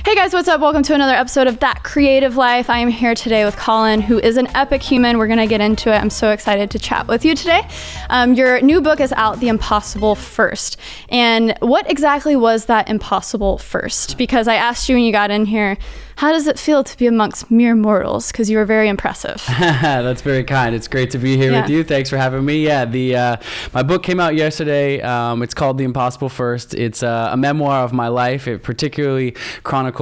Hey guys, what's up? Welcome to another episode of That Creative Life. I am here today with Colin, who is an epic human. We're going to get into it. I'm so excited to chat with you today. Your new book is out, The Impossible First. And what exactly was that impossible first? Because I asked you when you got in here, how does it feel to be amongst mere mortals? Because you were very impressive. That's very kind. It's great to be here with you. Thanks for having me. My book came out yesterday. It's called The Impossible First. It's a memoir of my life. It particularly chronicles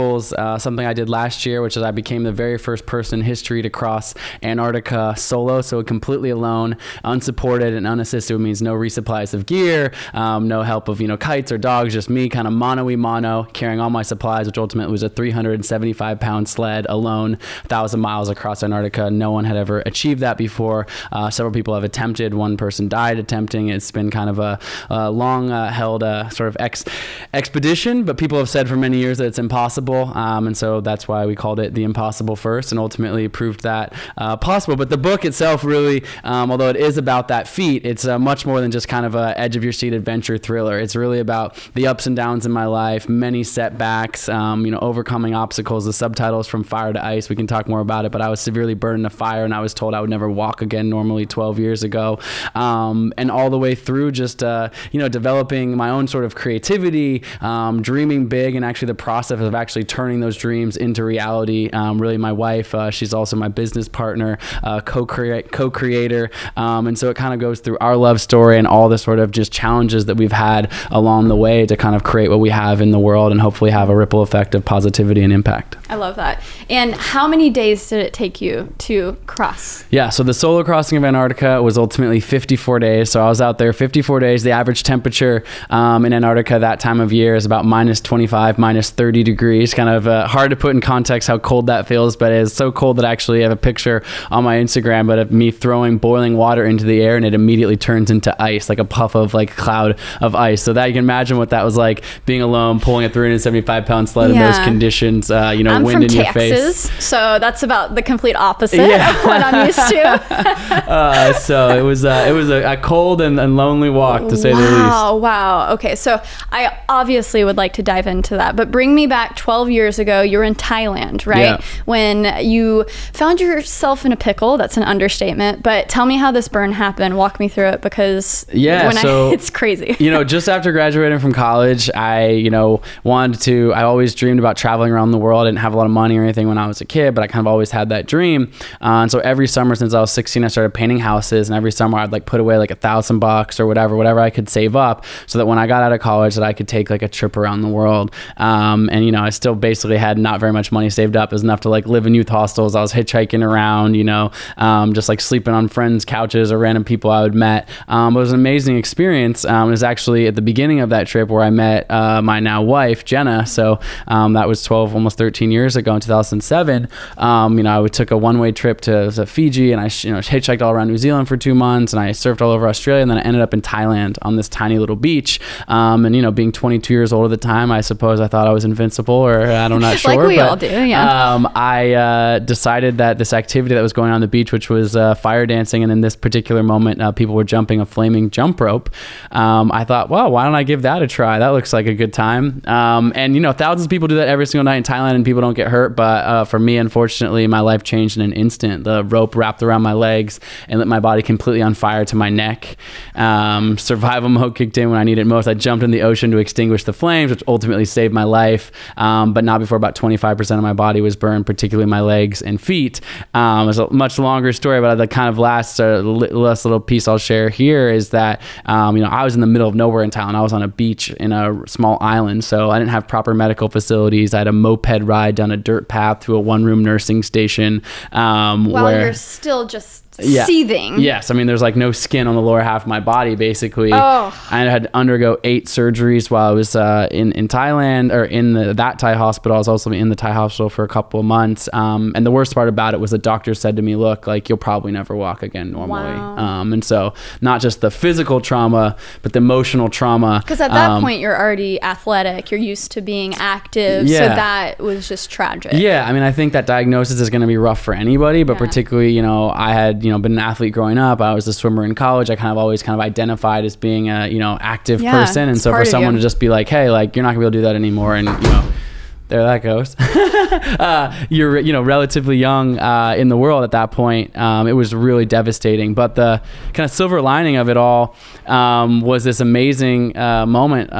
something I did last year, which is I became the very first person in history to cross Antarctica solo, so completely alone, unsupported and unassisted, which means no resupplies of gear, no help of kites or dogs, just me, kind of mano, carrying all my supplies, which ultimately was a 375-pound sled alone, 1,000 miles across Antarctica. No one had ever achieved that before. Several people have attempted. One person died attempting. It's been kind of a long-held sort of expedition, but people have said for many years that it's impossible, and so that's why we called it The Impossible First, and ultimately proved that possible. But the book itself really, although it is about that feat, it's much more than just kind of a edge-of-your-seat adventure thriller. It's really about the ups and downs in my life, many setbacks, overcoming obstacles. The subtitles From Fire to Ice. We can talk more about it, but I was severely burned in a fire, and I was told I would never walk again normally 12 years ago, and all the way through just developing my own sort of creativity, dreaming big, and actually the process of actually turning those dreams into reality. Really, my wife, she's also my business partner, co-creator, and so it kind of goes through our love story and all the sort of just challenges that we've had along the way to kind of create what we have in the world and hopefully have a ripple effect of positivity and impact. I love that. And how many days did it take you to cross? Yeah, so the solo crossing of Antarctica was ultimately 54 days. So I was out there 54 days. The average temperature in Antarctica that time of year is about minus 25, minus 30 degrees. Kind of hard to put in context how cold that feels, but it's so cold that I actually have a picture on my Instagram but of me throwing boiling water into the air, and it immediately turns into ice, like a puff of cloud of ice. So that you can imagine what that was like, being alone, pulling a 375-pound sled in those conditions, I'm wind from in Texas, your face. So that's about the complete opposite of what I'm used to. So it was a cold and lonely walk, to say the least. Wow. Okay, so I obviously would like to dive into that, but bring me back 12 years ago. You were in Thailand, right? Yeah. When you found yourself in a pickle. That's an understatement, but tell me how this burn happened. Walk me through it, because it's crazy. Just after graduating from college, I always dreamed about traveling around the world. I didn't have a lot of money or anything when I was a kid, but I kind of always had that dream. And so every summer since I was 16, I started painting houses, and every summer I'd put away $1,000 or whatever I could save up, so that when I got out of college that I could take a trip around the world. I still basically had not very much money saved up. It was enough to live in youth hostels. I was hitchhiking around, just sleeping on friends' couches or random people I would met. It was an amazing experience. It was actually at the beginning of that trip where I met my now wife, Jenna. So that was 12, almost 13 years ago in 2007. I took a one-way trip to Fiji, and I hitchhiked all around New Zealand for 2 months, and I surfed all over Australia, and then I ended up in Thailand on this tiny little beach. Being 22 years old at the time, I suppose I thought I was invincible, or I'm not sure. Like we all do, yeah. I decided that this activity that was going on the beach, which was fire dancing, and in this particular moment, people were jumping a flaming jump rope. I thought, well, why don't I give that a try? That looks like a good time. Thousands of people do that every single night in Thailand, and people don't get hurt. But for me, unfortunately, my life changed in an instant. The rope wrapped around my legs and lit my body completely on fire to my neck. Survival mode kicked in when I needed it most. I jumped in the ocean to extinguish the flames, which ultimately saved my life. But not before about 25% of my body was burned, particularly my legs and feet. It's a much longer story, but the kind of last little piece I'll share here is that, I was in the middle of nowhere in Thailand. I was on a beach in a small island, so I didn't have proper medical facilities. I had a moped ride down a dirt path to a one-room nursing station. While you're still just seething. Yes. There's no skin on the lower half of my body, basically. Oh. I had to undergo 8 surgeries while I was in Thailand, or in that Thai hospital. I was also in the Thai hospital for a couple of months. And the worst part about it was the doctor said to me, look, you'll probably never walk again normally. Wow. And so not just the physical trauma, but the emotional trauma. Because at that point, you're already athletic. You're used to being active. Yeah. So that was just tragic. Yeah. I think that diagnosis is going to be rough for anybody, but particularly, I had, been an athlete growing up. I was a swimmer in college. I kind of always identified as being a, active person. And so for someone to just be like, hey, you're not gonna be able to do that anymore. And, there that goes. You're, relatively young in the world at that point. It was really devastating. But the kind of silver lining of it all was this amazing moment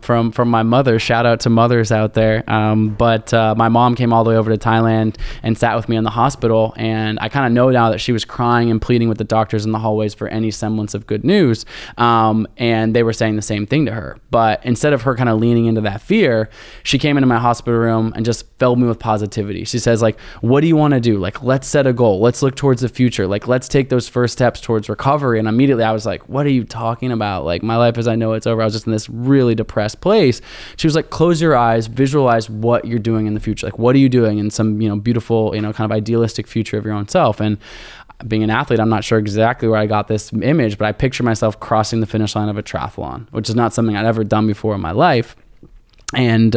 from my mother. Shout out to mothers out there. But my mom came all the way over to Thailand and sat with me in the hospital. And I kind of know now that she was crying and pleading with the doctors in the hallways for any semblance of good news. And they were saying the same thing to her. But instead of her kind of leaning into that fear, she came into my hospital room and just filled me with positivity. She says, like, what do you want to do? Like, let's set a goal. Let's look towards the future. Like, let's take those first steps towards recovery. And immediately I was like, what are you talking about? Like, my life as I know it's over. I was just in this really depressed place. She was like, close your eyes, visualize what you're doing in the future. Like, what are you doing in some, beautiful, kind of idealistic future of your own self? And being an athlete, I'm not sure exactly where I got this image, but I picture myself crossing the finish line of a triathlon, which is not something I'd ever done before in my life. And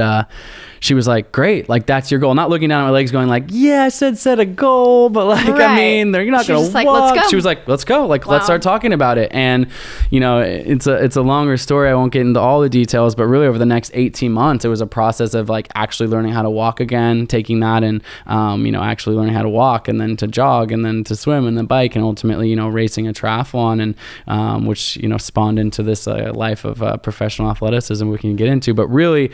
she was like, great, like, that's your goal. Not looking down at my legs going like, yeah, I said set a goal, but like, right. I mean, you're not going to walk. Like, let's go. She was like, let's go. Like, let's start talking about it. And, it's a longer story. I won't get into all the details, but really over the next 18 months, it was a process of like actually learning how to walk again, taking that and, actually learning how to walk, and then to jog, and then to swim and then bike, and ultimately, racing a triathlon, and which, spawned into this life of professional athleticism we can get into. But really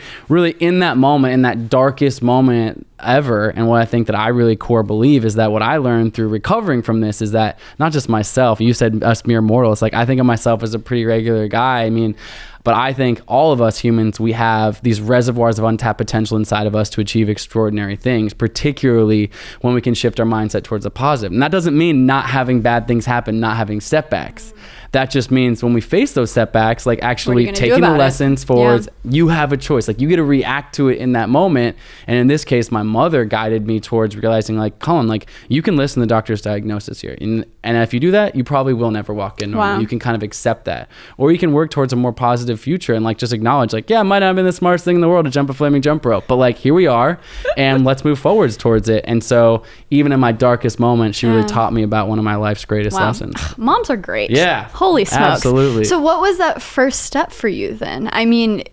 in that moment, in that darkest moment ever, and what I think that I really core believe is that what I learned through recovering from this is that not just myself, you said us mere mortals, like I think of myself as a pretty regular guy. I mean, but I think all of us humans, we have these reservoirs of untapped potential inside of us to achieve extraordinary things, particularly when we can shift our mindset towards the positive. And that doesn't mean not having bad things happen, not having setbacks. That just means when we face those setbacks, like actually taking the lessons forwards, you have a choice. Like, you get to react to it in that moment. And in this case, my mother guided me towards realizing, like, Colin, like, you can listen to the doctor's diagnosis here. And if you do that, you probably will never walk in normal. You can kind of accept that. Or you can work towards a more positive future and like just acknowledge, like, yeah, it might not have been the smartest thing in the world to jump a flaming jump rope, but like, here we are, and let's move forwards towards it. And so even in my darkest moment, she really taught me about one of my life's greatest lessons. Moms are great. Yeah. Holy smokes. Absolutely. So what was that first step for you then? I mean,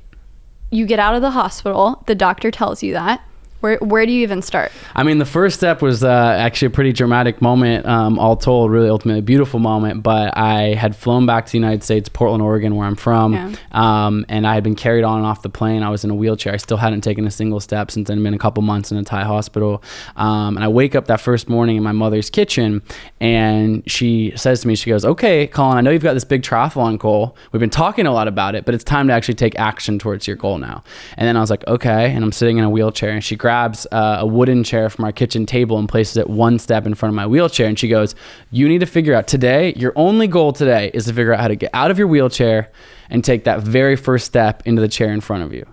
you get out of the hospital, the doctor tells you that. Where do you even start? I mean, the first step was actually a pretty dramatic moment, all told, really ultimately a beautiful moment. But I had flown back to the United States, Portland, Oregon, where I'm from. And I had been carried on and off the plane. I was in a wheelchair. I still hadn't taken a single step since I'd been a couple months in a Thai hospital. And I wake up that first morning in my mother's kitchen, and she says to me, she goes, okay, Colin, I know you've got this big triathlon goal. We've been talking a lot about it, but it's time to actually take action towards your goal now. And then I was like, okay. And I'm sitting in a wheelchair, and she grabs a wooden chair from our kitchen table and places it one step in front of my wheelchair. And she goes, you need to figure out today, your only goal today is to figure out how to get out of your wheelchair and take that very first step into the chair in front of you.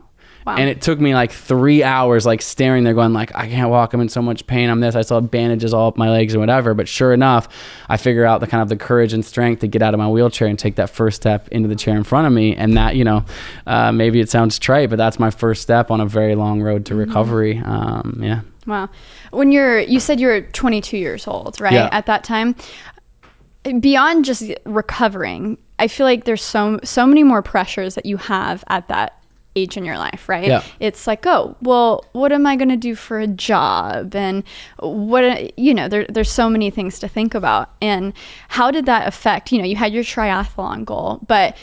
Wow. And it took me like 3 hours, like staring there going like, I can't walk. I'm in so much pain. I'm this. I still have bandages all up my legs and whatever. But sure enough, I figure out the kind of the courage and strength to get out of my wheelchair and take that first step into the chair in front of me. And that, maybe it sounds trite, but that's my first step on a very long road to recovery. Yeah. Wow. When you said you were 22 years old, right? Yeah. At that time, beyond just recovering, I feel like there's so many more pressures that you have at that age in your life, right? Yeah. It's like, oh, well, what am I going to do for a job? And there's so many things to think about. And how did that affect, you had your triathlon goal, but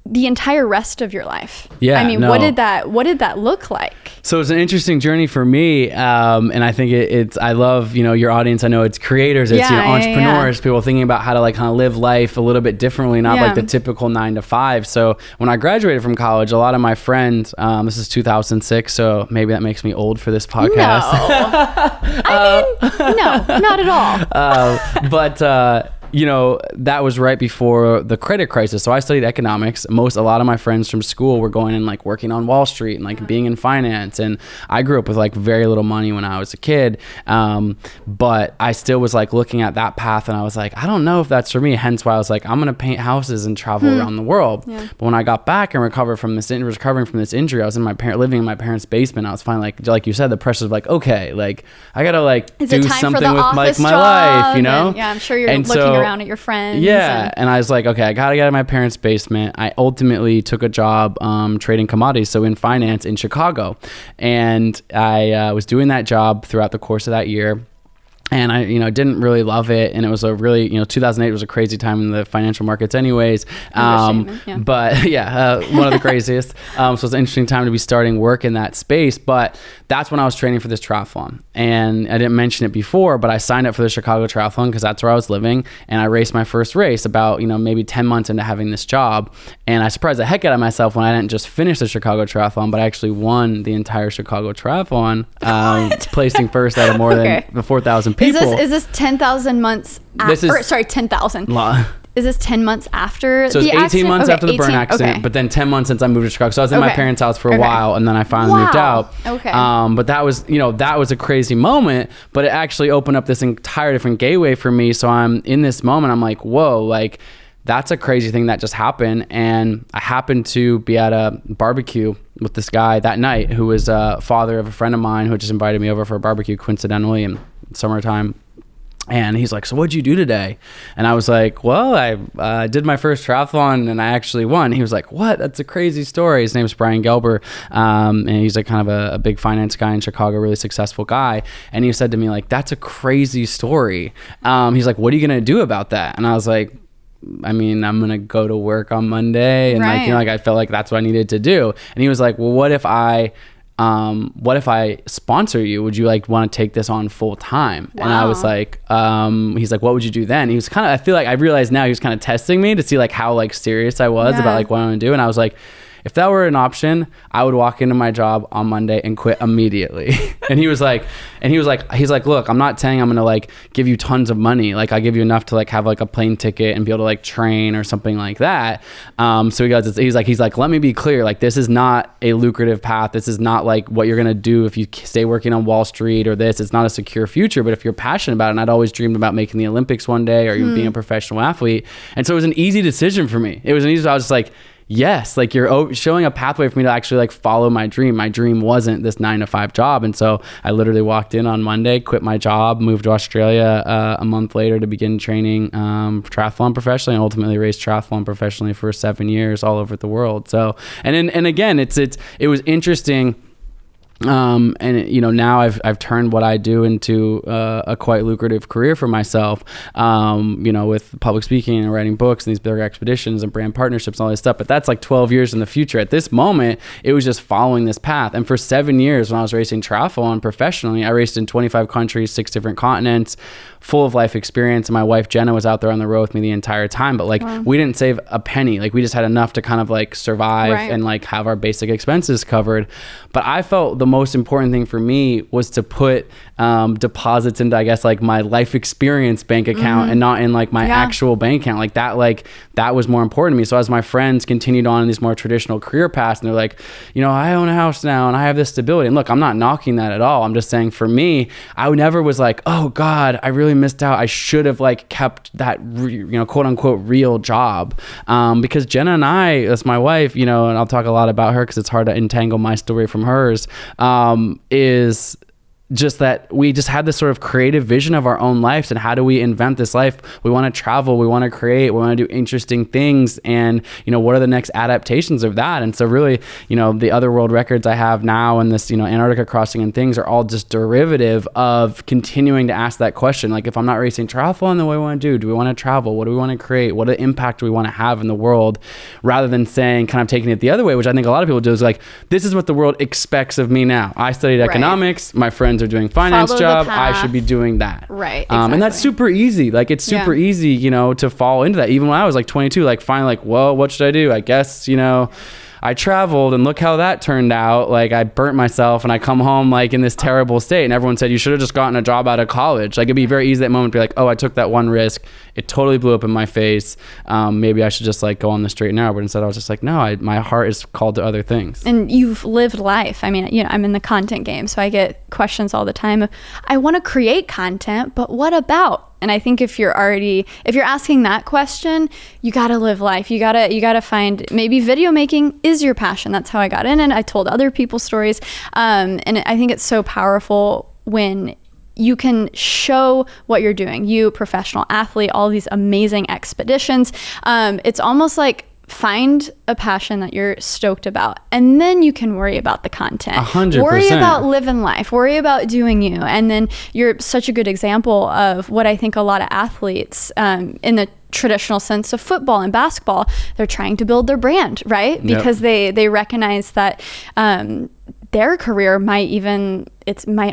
the entire rest of your life? Yeah. I mean, what did that look like? So it's an interesting journey for me. And I think I love, your audience. I know it's creators, it's entrepreneurs, people thinking about how to like kind of live life a little bit differently, not like the typical 9 to 5. So when I graduated from college, a lot of my friends, this is 2006, so maybe that makes me old for this podcast. No, not at all. But that was right before the credit crisis. So I studied economics. A lot of my friends from school were going and like working on Wall Street and like being in finance. And I grew up with like very little money when I was a kid. But I still was like looking at that path, and I was like, I don't know if that's for me. Hence why I was like, I'm going to paint houses and travel around the world. Yeah. But when I got back and recovering from this injury, I was living in my parents' basement. I was finally like you said, the pressures of like, okay, like I got to like do something with like my life, And, I'm sure you're looking around around at your friends. Yeah. And I was like, okay, I got to get out of my parents' basement. I ultimately took a job trading commodities, so in finance in Chicago. And I was doing that job throughout the course of that year. And I, didn't really love it. And it was a really, 2008 was a crazy time in the financial markets anyways. But yeah, one of the craziest. So it was an interesting time to be starting work in that space. But that's when I was training for this triathlon. And I didn't mention it before, but I signed up for the Chicago Triathlon because that's where I was living. And I raced my first race about, maybe 10 months into having this job. And I surprised the heck out of myself when I didn't just finish the Chicago Triathlon, but I actually won the entire Chicago Triathlon, placing first out of more than 4,000 people. Is this 10,000 months after? Sorry, 10,000. Is this 10 months after so the accident? So 18 months after the burn accident, okay. But then 10 months since I moved to Chicago. So I was in my parents' house for a while, and then I finally moved out. Okay. But that was, that was a crazy moment, but it actually opened up this entire different gateway for me. So I'm in this moment, I'm like, whoa, like that's a crazy thing that just happened. And I happened to be at a barbecue with this guy that night who was a father of a friend of mine who just invited me over for a barbecue coincidentally in summertime. And he's like, so what'd you do today? And I was like, well, I did my first triathlon and I actually won. He was like, what? That's a crazy story. His name's Brian Gelber. And he's like kind of a big finance guy in Chicago, really successful guy. And he said to me, like, that's a crazy story. He's like, what are you going to do about that? And I was like, I mean, I'm going to go to work on Monday. And like, I felt like that's what I needed to do. And he was like, well, what if I sponsor you? Would you like want to take this on full time? Wow. And I was like, he's like, what would you do then? He was kind of, I feel like I realized now he was kind of testing me to see like how like serious I was about like what I want to do. And I was like, if that were an option, I would walk into my job on Monday and quit immediately. And he's like, look, I'm not saying I'm going to like give you tons of money. Like I'll give you enough to like have like a plane ticket and be able to like train or something like that. So he's like, let me be clear. Like this is not a lucrative path. This is not like what you're going to do if you stay working on Wall Street or this. It's not a secure future, but if you're passionate about it, and I'd always dreamed about making the Olympics one day or even being a professional athlete. And so it was an easy decision for me. I was just like, yes, like you're showing a pathway for me to actually like follow my dream. My dream wasn't this 9-to-5 job. And so I literally walked in on Monday, quit my job, moved to Australia a month later to begin training triathlon professionally, and ultimately raced triathlon professionally for 7 years all over the world. So, and again, it was interesting. Now I've turned what I do into a quite lucrative career for myself, with public speaking and writing books and these bigger expeditions and brand partnerships and all this stuff. But that's like 12 years in the future. At this moment, it was just following this path. And for 7 years when I was racing triathlon professionally, I raced in 25 countries, 6 different continents, full of life experience. And my wife Jenna was out there on the road with me the entire time, but like we didn't save a penny. Like we just had enough to kind of like survive and like have our basic expenses covered. But I felt the most important thing for me was to put deposits into, I guess, like my life experience bank account and not in like my actual bank account. Like that was more important to me. So as my friends continued on in these more traditional career paths, and they're like, I own a house now and I have this stability. And look, I'm not knocking that at all. I'm just saying for me, I never was like, oh God, I really missed out. I should have like kept that, quote unquote real job. Because Jenna and I, that's my wife, and I'll talk a lot about her because it's hard to entangle my story from hers, is just that we just had this sort of creative vision of our own lives and how do we invent this life. We want to travel, we want to create, we want to do interesting things, and what are the next adaptations of that? And so really, the other world records I have now and this Antarctica crossing and things are all just derivative of continuing to ask that question. Like if I'm not racing triathlon, then what do we want to do? Do we want to travel? What do we want to create? What impact do we want to have in the world? Rather than saying, kind of taking it the other way, which I think a lot of people do, is like, this is what the world expects of me now. I studied economics, my friends are doing finance job, I should be doing that. Right. Exactly. And that's super easy. Like it's super easy, to fall into that. Even when I was like 22, like finally, like, well, what should I do? I guess, I traveled and look how that turned out. Like I burnt myself and I come home like in this terrible state, and everyone said you should have just gotten a job out of college. Like it'd be very easy that moment to be like, oh, I took that one risk, it totally blew up in my face. Maybe I should just like go on the straight and narrow. But instead I was just like, no, my heart is called to other things. And you've lived life. I mean, I'm in the content game, so I get questions all the time of, I want to create content, but what about? And I think if you're asking that question, you got to live life. You got to find, maybe video making is your passion. That's how I got in. And I told other people's stories. And I think it's so powerful when you can show what you're doing. You, professional athlete, all these amazing expeditions. It's almost like find a passion that you're stoked about, and then you can worry about the content. 100%. Worry about living life. Worry about doing you. And then you're such a good example of what I think a lot of athletes in the traditional sense of football and basketball, they're trying to build their brand, right? Because they recognize that their career might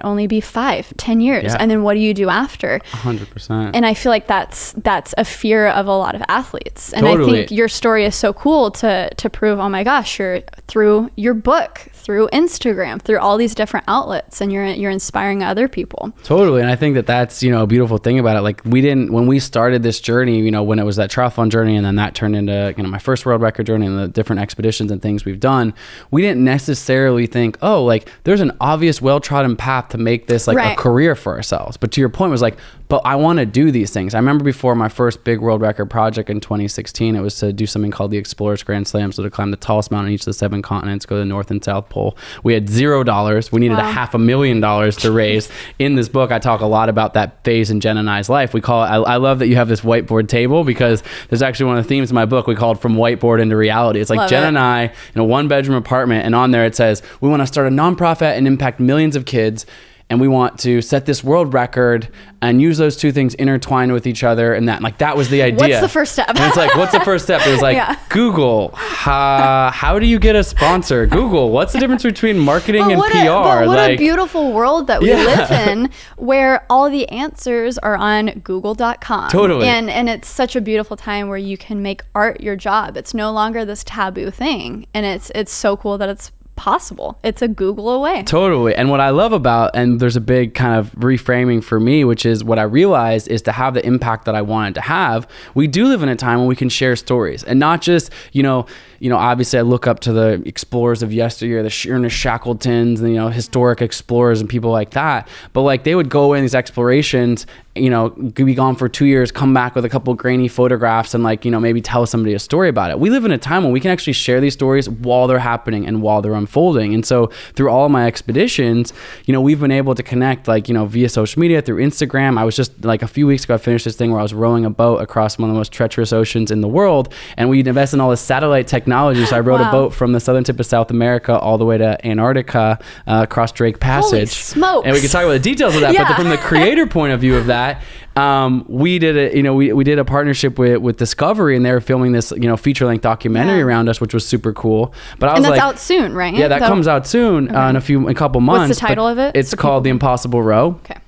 only be 5-10 years. And then what do you do after? 100%. And I feel like that's a fear of a lot of athletes. And Totally. I think your story is so cool to prove, oh my gosh, you're through your book, through Instagram, through all these different outlets, and you're inspiring other people. Totally. And I think that's, a beautiful thing about it. Like when we started this journey, when it was that triathlon journey, and then that turned into, my first world record journey and the different expeditions and things we've done, we didn't necessarily think, oh, like there's an obvious well-trodden path to make this like a career for ourselves. But to your point was like, but I want to do these things. I remember before my first big world record project in 2016, it was to do something called the Explorers Grand Slam. So to climb the tallest mountain in each of the 7 continents, go to the North and South Pole. We had $0. We needed $500,000 to raise. In this book, I talk a lot about that phase in Jen and I's life. We call it, I love that you have this whiteboard table, because there's actually one of the themes in my book. We call it From Whiteboard into Reality. It's like Jen and I in a 1-bedroom apartment, and on there it says, we want to start a nonprofit and impact millions of kids. And we want to set this world record and use those two things intertwined with each other. And that was the idea. What's the first step? And it's like, what's the first step? It was like, Google, how do you get a sponsor? Google, what's the difference between marketing and PR? What a beautiful world that we live in, where all the answers are on google.com. Totally. And it's such a beautiful time where you can make art your job. It's no longer this taboo thing. And it's so cool that it's possible. It's a Google away. Totally. And what I love about, and there's a big kind of reframing for me, which is what I realized is to have the impact that I wanted to have, we do live in a time when we can share stories, and not just, obviously I look up to the explorers of yesteryear, the Ernest Shackletons, and, historic explorers and people like that. But like they would go in these explorations, be gone for 2 years, come back with a couple grainy photographs and maybe tell somebody a story about it. We live in a time when we can actually share these stories while they're happening and while they're unfolding. And so through all of my expeditions, we've been able to connect via social media, through Instagram. I was just a few weeks ago, I finished this thing where I was rowing a boat across one of the most treacherous oceans in the world. And we invest in all this satellite technology. So I rowed a boat from the southern tip of South America all the way to Antarctica, across Drake Passage. Holy smokes. And we can talk about the details of that, but from the creator point of view of that, we did we did a partnership with Discovery, and they were filming this feature-length documentary around us, which was super cool. But I was that's out soon, right? Yeah, that comes out soon in a couple months. What's the title of it? It's called The Impossible Row. Okay.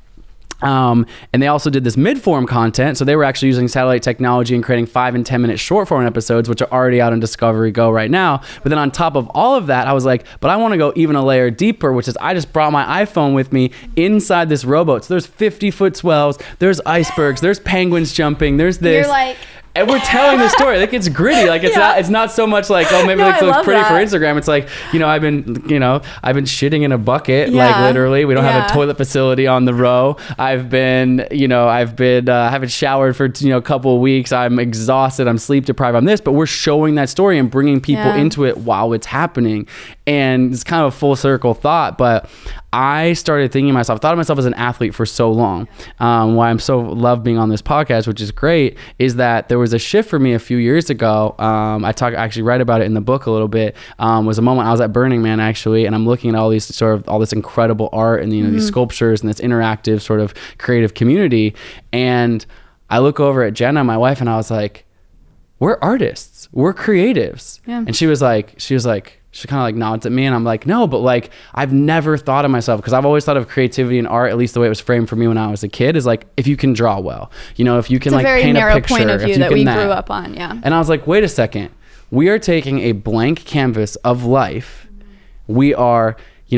And they also did this mid-form content. So they were actually using satellite technology and creating 5 and 10 minute short form episodes, which are already out on Discovery Go right now. But then on top of all of that, I was like, but I want to go even a layer deeper, which is I just brought my iPhone with me inside this rowboat. So there's 50-foot swells, there's icebergs, there's penguins jumping, there's this. You're like... And we're telling the story. Like it's gritty. Like it's not so much like, oh, maybe it looks pretty for Instagram. It's like, I've been shitting in a bucket, like literally. We don't have a toilet facility on the row. I've been, haven't showered for, a couple of weeks. I'm exhausted. I'm sleep deprived. I'm this, but we're showing that story and bringing people into it while it's happening. And it's kind of a full circle thought, but I started thinking to myself, I thought of myself as an athlete for so long. Why I'm so love being on this podcast, which is great, is that there was a shift for me a few years ago. I actually write about it in the book a little bit. Was a moment I was at Burning Man actually, and I'm looking at all this incredible art and these sculptures and this interactive sort of creative community. And I look over at Jenna, my wife, and I was like, we're artists, we're creatives. Yeah. And she kind of nods at me, and I'm like, no, but I've never thought of myself, because I've always thought of creativity and art, at least the way it was framed for me when I was a kid, is if you can draw well, if you can paint a picture. It's a very narrow point of view that we grew up on, yeah. And I was like, wait a second, we are taking a blank canvas of life. We are,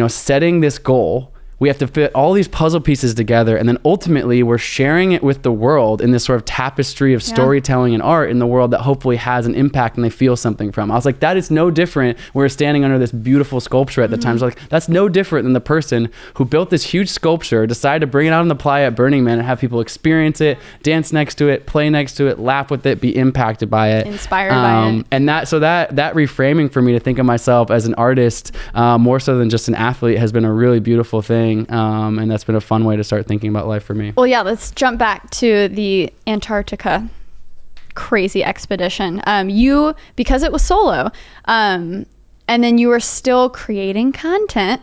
setting this goal. We have to fit all these puzzle pieces together, and then ultimately we're sharing it with the world in this sort of tapestry of storytelling and art in the world that hopefully has an impact and they feel something from. I was like, that is no different. We're standing under this beautiful sculpture at the time. So that's no different than the person who built this huge sculpture, decided to bring it out on the playa at Burning Man and have people experience it, dance next to it, play next to it, laugh with it, be impacted by it, inspired by it. And that reframing for me to think of myself as an artist, more so than just an athlete, has been a really beautiful thing. thing. And that's been a fun way to start thinking about life for me. Well, yeah, let's jump back to the Antarctica crazy expedition. Because it was solo, and then you were still creating content.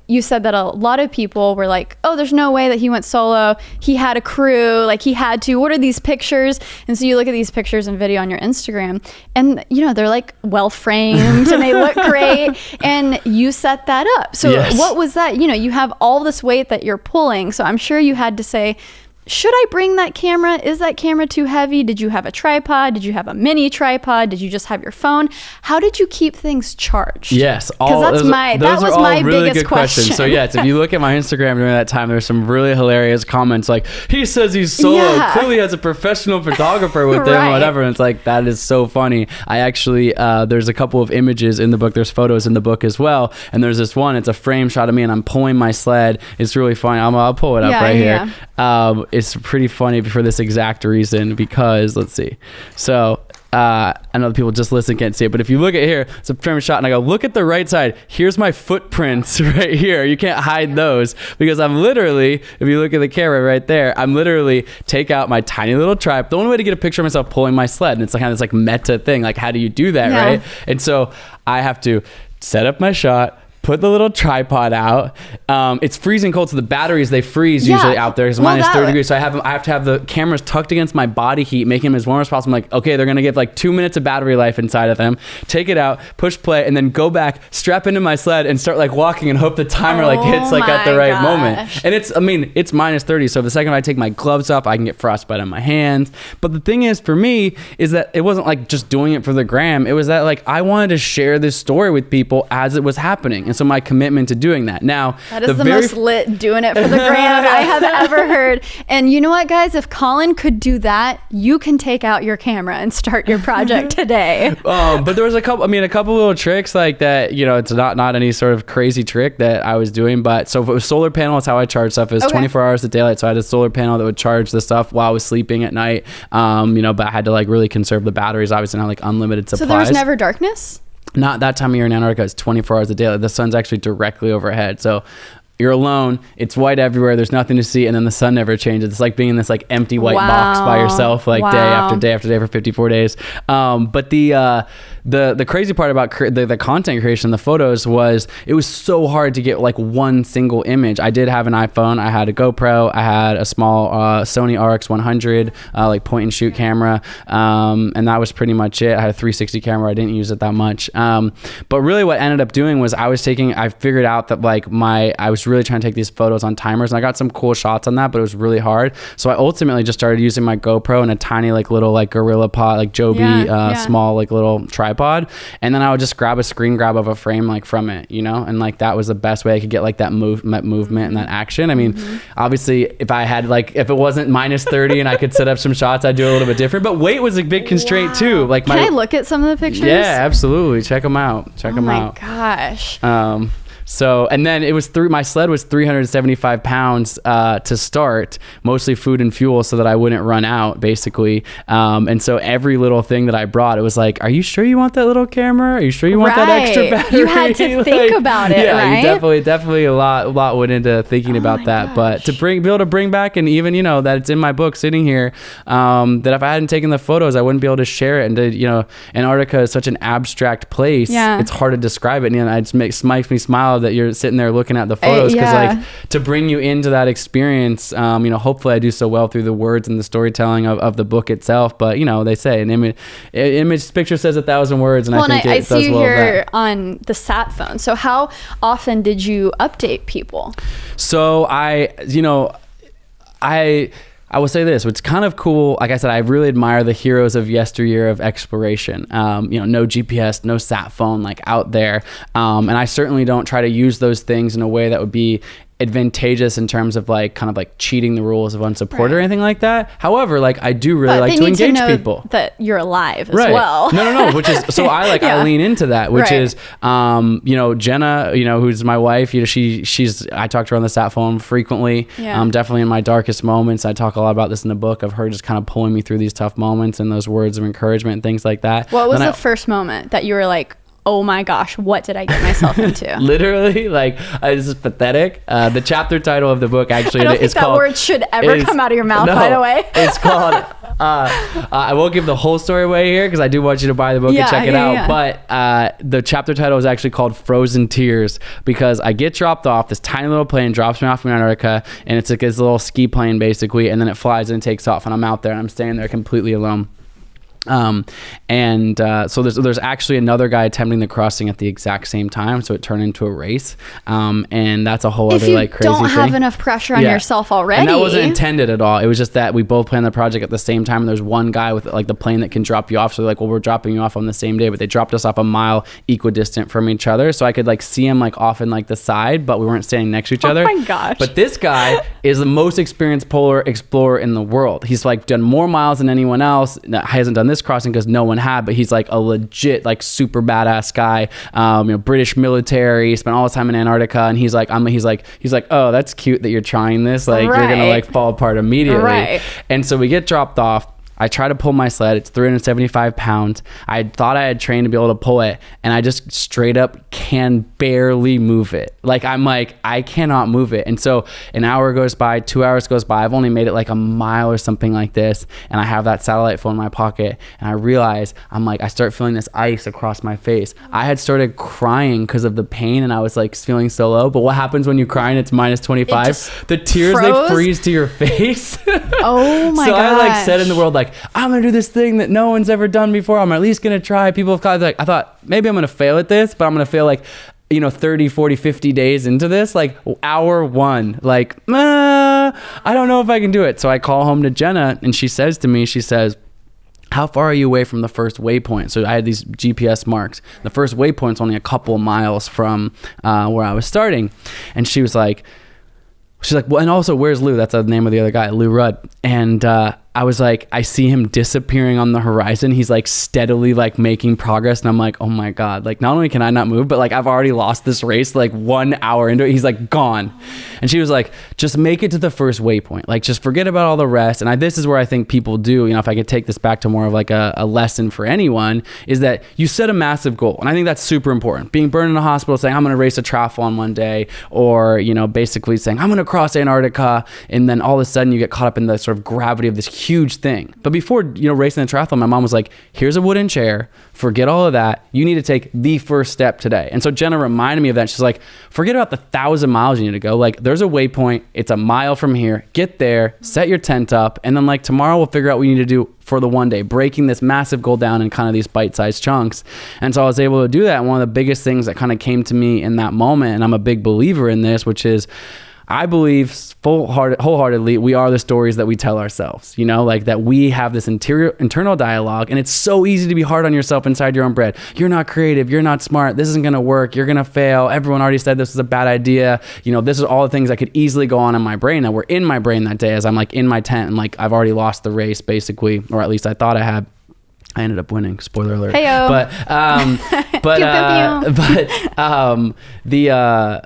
You said that a lot of people were like, oh, there's no way that he went solo. He had a crew, like he had to. What are these pictures? And so you look at these pictures and video on your Instagram, and they're like well framed and they look great. And you set that up. So yes. What was that? You have all this weight that you're pulling. So I'm sure you had to say, should I bring that camera? Is that camera too heavy? Did you have a tripod? Did you have a mini tripod? Did you just have your phone? How did you keep things charged? Yes. Because that was my really biggest good question. So yes, if you look at my Instagram during that time, there's some really hilarious comments like, he says he's solo, clearly has a professional photographer with him or whatever. And it's like, that is so funny. I actually, there's a couple of images in the book. There's photos in the book as well. And there's this one, it's a frame shot of me and I'm pulling my sled. It's really funny. I'll pull it up here. It's pretty funny for this exact reason because let's see. So I know the people just listening can't see it, but if you look at here, it's a frame shot and I go, look at the right side. Here's my footprints right here. You can't hide those because I'm literally, if you look at the camera right there, I'm literally take out my tiny little tripod. The only way to get a picture of myself pulling my sled, and it's like kind of this like meta thing. Like, how do you do that, right? And so I have to set up my shot, put the little tripod out. It's freezing cold, so the batteries, they freeze usually out there. It's minus 30 degrees. So I have to have the cameras tucked against my body heat, making them as warm as possible. I'm like, okay, they're gonna give like 2 minutes of battery life inside of them. Take it out, push play, and then go back, strap into my sled, and start like walking and hope the timer like hits like at the right moment. And it's minus 30. So the second I take my gloves off, I can get frostbite on my hands. But the thing is, for me, is that it wasn't like just doing it for the gram. It was that like I wanted to share this story with people as it was happening. And so my commitment to doing that. Now, that is the most lit doing it for the gram I have ever heard. And you know what, guys? If Colin could do that, you can take out your camera and start your project today. But there was a couple little tricks like that. It's not any sort of crazy trick that I was doing. But so if it was solar panel, it's how I charge stuff. It was 24 hours of daylight. So I had a solar panel that would charge the stuff while I was sleeping at night. But I had to like really conserve the batteries. Obviously, not like unlimited supplies. So there was never darkness? Not that time of year in Antarctica. It's 24 hours a day. The sun's actually directly overhead. So you're alone. It's white everywhere. There's nothing to see. And then the sun never changes. It's like being in this like empty white box by yourself, like day after day after day for 54 days. But the crazy part about the content creation, the photos, was it was so hard to get like one single image. I did have an iPhone. I had a GoPro. I had a small Sony RX100 like point and shoot camera. And that was pretty much it. I had a 360 camera. I didn't use it that much. But really what ended up doing was I figured out that like I was really trying to take these photos on timers, and I got some cool shots on that, but it was really hard. So I ultimately just started using my GoPro and a tiny like little like Gorilla Pod, like Joby small like little tripod, and then I would just grab a screen grab of a frame like from it, and like that was the best way I could get like that movement and that action. I mean, obviously if it wasn't minus 30 and I could set up some shots, I'd do it a little bit different, but weight was a big constraint too. Like Can I look at some of the pictures? Yeah, absolutely. Check them out. Oh my gosh. So, and then my sled was 375 pounds to start, mostly food and fuel so that I wouldn't run out, basically. And so every little thing that I brought, it was like, are you sure you want that little camera? Are you sure you want that extra battery? You had to think about it, right? Yeah, definitely a lot went into thinking about that. Gosh. But to be able to bring back, and even, that it's in my book sitting here, that if I hadn't taken the photos, I wouldn't be able to share it. And Antarctica is such an abstract place. Yeah. It's hard to describe it. And it just makes me smile that you're sitting there looking at the photos, because like to bring you into that experience, hopefully I do so well through the words and the storytelling of the book itself. But they say an image picture says 1,000 words, and I think I see you here on the sat phone. So how often did you update people? So I will say this, what's kind of cool, like I said, I really admire the heroes of yesteryear of exploration. No GPS, no sat phone, like out there. And I certainly don't try to use those things in a way that would be advantageous in terms of like kind of like cheating the rules of unsupported or anything like that. However, like I do really like to engage people that you're alive as well. No, which is so I lean into that, which is Jenna, who's my wife, she's I talk to her on the sat phone frequently. Definitely in my darkest moments. I talk a lot about this in the book, of her just kind of pulling me through these tough moments and those words of encouragement and things like that. What was the first moment that you were like, oh my gosh, what did I get myself into? Literally, like, this is pathetic. The chapter title of the book actually I don't think that word should ever come out of your mouth, by the way. It's called, I won't give the whole story away here because I do want you to buy the book and check it out. But the chapter title is actually called Frozen Tears, because I get dropped off, this tiny little plane drops me off in Antarctica, and it's like this little ski plane basically, and then it flies and takes off, and I'm out there and I'm staying there completely alone. So there's actually another guy attempting the crossing at the exact same time, so it turned into a race, and that's a whole other like crazy thing. If you don't have enough pressure on yourself already, and that wasn't intended at all. It was just that we both planned the project at the same time, and there's one guy with like the plane that can drop you off, so they're like, well, we're dropping you off on the same day, but they dropped us off a mile equidistant from each other, so I could like see him like off in like the side, but we weren't standing next to each other. Oh my gosh. But this guy is the most experienced polar explorer in the world. He's like done more miles than anyone else. Hasn't done this crossing because no one had, but he's like a legit like super badass guy, British military, spent all his time in Antarctica, and he's like, oh, that's cute that you're trying this, like you're gonna like fall apart immediately. And so we get dropped off. I try to pull my sled. It's 375 pounds. I thought I had trained to be able to pull it, and I just straight up can barely move it. Like, I'm like, I cannot move it. And so an hour goes by, 2 hours goes by. I've only made it like a mile or something like this, and I have that satellite phone in my pocket, and I realize, I start feeling this ice across my face. I had started crying because of the pain, and I was like feeling so low. But what happens when you cry and it's minus 25? The tears, they freeze to your face. Oh my gosh. So I like said in the world, like, I'm gonna do this thing that no one's ever done before. I'm at least gonna try. People have called, like, I thought maybe I'm gonna fail at this, but I'm gonna fail like 30, 40, 50 days into this, like hour one, like, I don't know if I can do it. So I call home to Jenna, and she says to me, how far are you away from the first waypoint? So I had these GPS marks. The first waypoint's only a couple of miles from where I was starting. And she's like, well, and also, where's Lou? That's the name of the other guy, Lou Rudd. And I was like, I see him disappearing on the horizon. He's like steadily like making progress. And I'm like, oh my God, like not only can I not move, but like I've already lost this race like 1 hour into it. He's like gone. And she was like, just make it to the first waypoint. Like, just forget about all the rest. And this is where I think people do, if I could take this back to more of like a lesson for anyone, is that you set a massive goal. And I think that's super important. Being burned in a hospital, saying, I'm going to race a triathlon one day, or, basically saying, I'm going to cross Antarctica. And then all of a sudden you get caught up in the sort of gravity of this huge thing. But before, racing the triathlon, my mom was like, here's a wooden chair, forget all of that. You need to take the first step today. And so Jenna reminded me of that. She's like, forget about the 1,000 miles you need to go. Like, there's a waypoint. It's a mile from here. Get there, set your tent up. And then like tomorrow we'll figure out what you need to do for the one day, breaking this massive goal down in kind of these bite-sized chunks. And so I was able to do that. And one of the biggest things that kind of came to me in that moment, and I'm a big believer in this, which is, I believe wholeheartedly, we are the stories that we tell ourselves, like that we have this internal dialogue, and it's so easy to be hard on yourself inside your own head. You're not creative. You're not smart. This isn't going to work. You're going to fail. Everyone already said this was a bad idea. This is all the things that could easily go on in my brain that were in my brain that day as I'm like in my tent and like I've already lost the race basically, or at least I thought I had. I ended up winning. Spoiler alert. Heyo.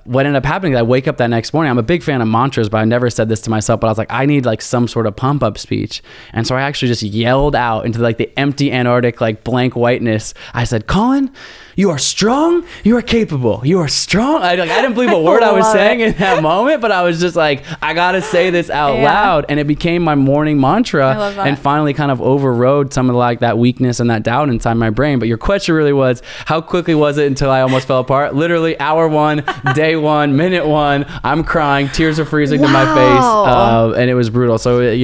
What ended up happening is I wake up that next morning. I'm a big fan of mantras, but I never said this to myself. But I was like, I need like some sort of pump up speech, and so I actually just yelled out into like the empty Antarctic like blank whiteness. I said, Colin, you are strong. You are capable. You are strong. I didn't believe a word I was saying in that moment, but I was just like, I gotta say this out loud, and it became my morning mantra. I love that. And finally kind of overrode some of like that weakness and that doubt inside my brain. But your question really was, how quickly was it until I almost fell apart? Literally hour one, day one, minute one, I'm crying, tears are freezing to my face, and it was brutal. So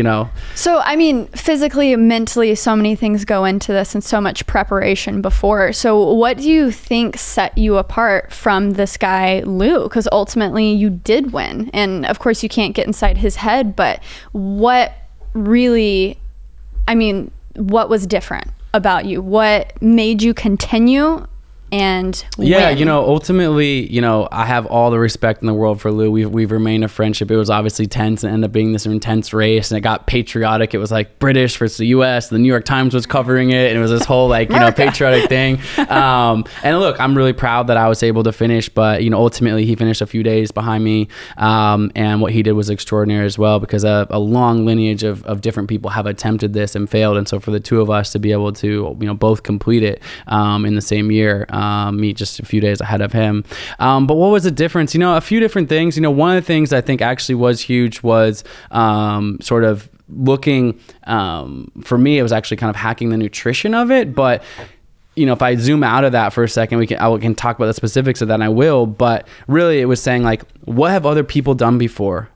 So I mean, physically, mentally, so many things go into this and so much preparation before. So what do you think set you apart from this guy Lou? Because ultimately you did win, and of course you can't get inside his head, but what really, what was different about you? What made you continue and win? Ultimately, I have all the respect in the world for Lou. We've remained a friendship. It was obviously tense and ended up being this intense race, and it got patriotic. It was like British versus the US. The New York Times was covering it, and it was this whole like patriotic thing. And look, I'm really proud that I was able to finish, but ultimately he finished a few days behind me, and what he did was extraordinary as well, because a long lineage of different people have attempted this and failed, and so for the two of us to be able to both complete it in the same year, me just a few days ahead of him. But what was the difference? A few different things. One of the things I think actually was huge was sort of looking, for me, it was actually kind of hacking the nutrition of it. But if I zoom out of that for a second, I can talk about the specifics of that, and I will. But really, it was saying, like, what have other people done before?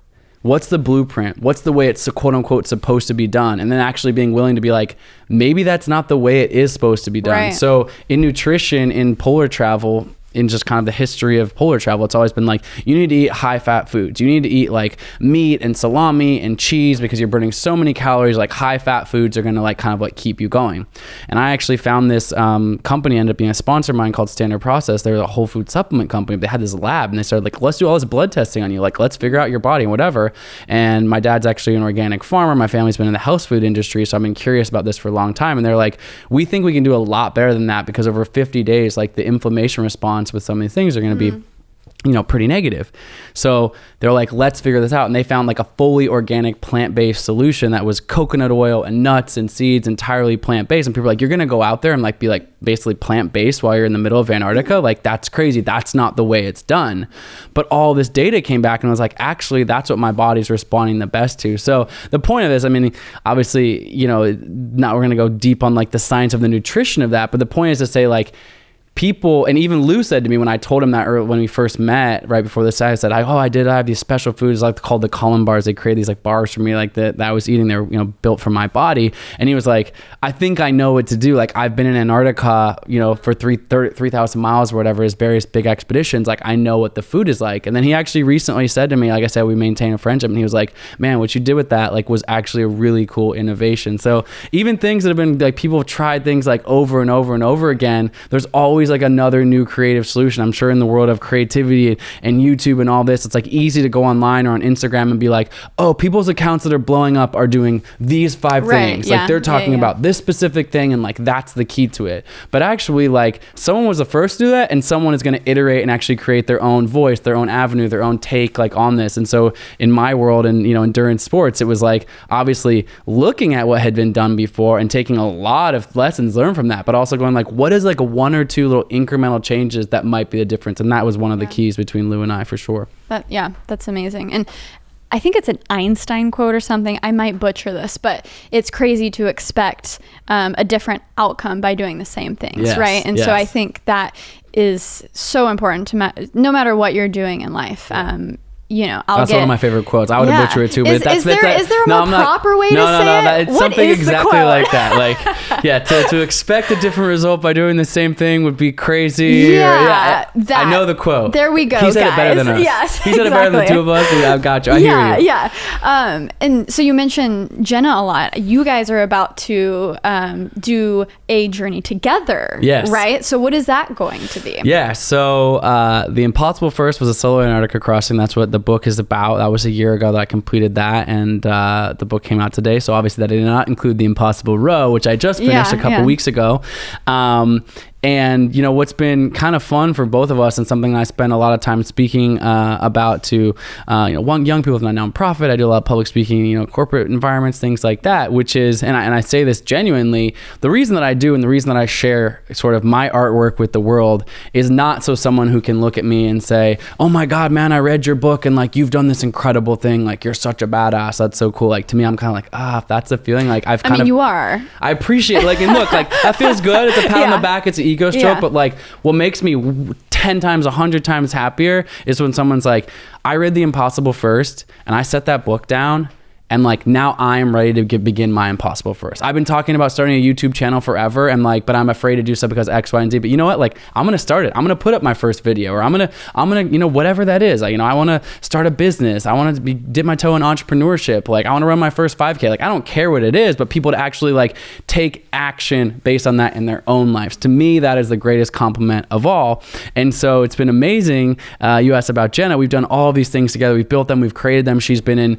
What's the blueprint? What's the way it's quote unquote supposed to be done? And then actually being willing to be like, maybe that's not the way it is supposed to be done. Right. So in nutrition, in polar travel, in just kind of the history of polar travel, it's always been like, you need to eat high fat foods. You need to eat like meat and salami and cheese because you're burning so many calories. Like high fat foods are going to like kind of like keep you going. And I actually found this company ended up being a sponsor of mine called Standard Process. They're a whole food supplement company. They had this lab and they started like, let's do all this blood testing on you. Like, let's figure out your body and whatever. And my dad's actually an organic farmer. My family's been in the health food industry. So I've been curious about this for a long time. And they're like, we think we can do a lot better than that because over 50 days, like the inflammation response with so many things are going to be pretty negative. So they're like, let's figure this out. And they found like a fully organic plant-based solution that was coconut oil and nuts and seeds, entirely plant-based. And people are like, you're going to go out there and like be like basically plant-based while you're in the middle of Antarctica? Like, that's crazy. That's not the way it's done. But all this data came back and was like, actually, that's what my body's responding the best to. So the point of this, I mean, obviously, now we're going to go deep on like the science of the nutrition of that. But the point is to say like, people, and even Lou said to me when I told him that when we first met right before this, I said, I have these special foods like called the Colin bars. They create these like bars for me like that I was eating. They're built for my body. And he was like, I think I know what to do. Like, I've been in Antarctica for 3,000 miles or whatever, his various big expeditions. Like, I know what the food is like. And then he actually recently said to me, like I said, we maintain a friendship, and he was like, man, what you did with that like was actually a really cool innovation. So even things that have been like, people have tried things like over and over and over again, there's always like another new creative solution. I'm sure in the world of creativity and YouTube and all this, it's like easy to go online or on Instagram and be like, oh, people's accounts that are blowing up are doing these 5 things. Yeah. Like they're talking about this specific thing and like that's the key to it. But actually, like, someone was the first to do that, and someone is going to iterate and actually create their own voice, their own avenue, their own take like on this. And so in my world and endurance sports, it was like obviously looking at what had been done before and taking a lot of lessons learned from that, but also going like, what is like a 1 or 2 little incremental changes that might be the difference. And that was one of the keys between Lou and I, for sure. That's amazing. And I think it's an Einstein quote or something. I might butcher this, but it's crazy to expect a different outcome by doing the same things, right? And so I think that is so important to no matter what you're doing in life. That's one of my favorite quotes. I would butcher it too, but is there a more proper way to say it? It's something exactly like that. Like, to expect a different result by doing the same thing would be crazy. I know the quote. There we go. He said it better than us. Yes, he said it better than the two of us. I've got you. I hear you. And so you mentioned Jenna a lot. You guys are about to do a journey together. Yes. Right. So what is that going to be? Yeah. So the Impossible First was a solo Antarctica crossing. That's what the book is about. That was a year ago that I completed that, and the book came out today. So obviously that did not include the Impossible Row, which I just finished a couple weeks ago. And what's been kind of fun for both of us, and something I spend a lot of time speaking about to young people with my nonprofit. I do a lot of public speaking, corporate environments, things like that, which is, and I say this genuinely, the reason that I do and the reason that I share sort of my artwork with the world is not so someone who can look at me and say, oh my God, man, I read your book and like you've done this incredible thing, like you're such a badass, that's so cool. Like, to me, I'm kind of like, if that's the feeling, like you are. I appreciate like, and look, like that feels good. It's a pat on the back. It's an ego stroke, but like what makes me 10 times, 100 times happier is when someone's like, I read The Impossible First and I set that book down, and like now I'm ready to begin my Impossible First. I've been talking about starting a YouTube channel forever, and like, but I'm afraid to do so because X, Y, and Z. But you know what? Like, I'm gonna start it. I'm gonna put up my first video, or I'm gonna whatever that is. Like, I want to start a business. I want to dip my toe in entrepreneurship. Like, I want to run my first 5K. Like, I don't care what it is, but people to actually like take action based on that in their own lives. To me, that is the greatest compliment of all. And so it's been amazing. You asked about Jenna. We've done all of these things together. We've built them. We've created them. She's been in.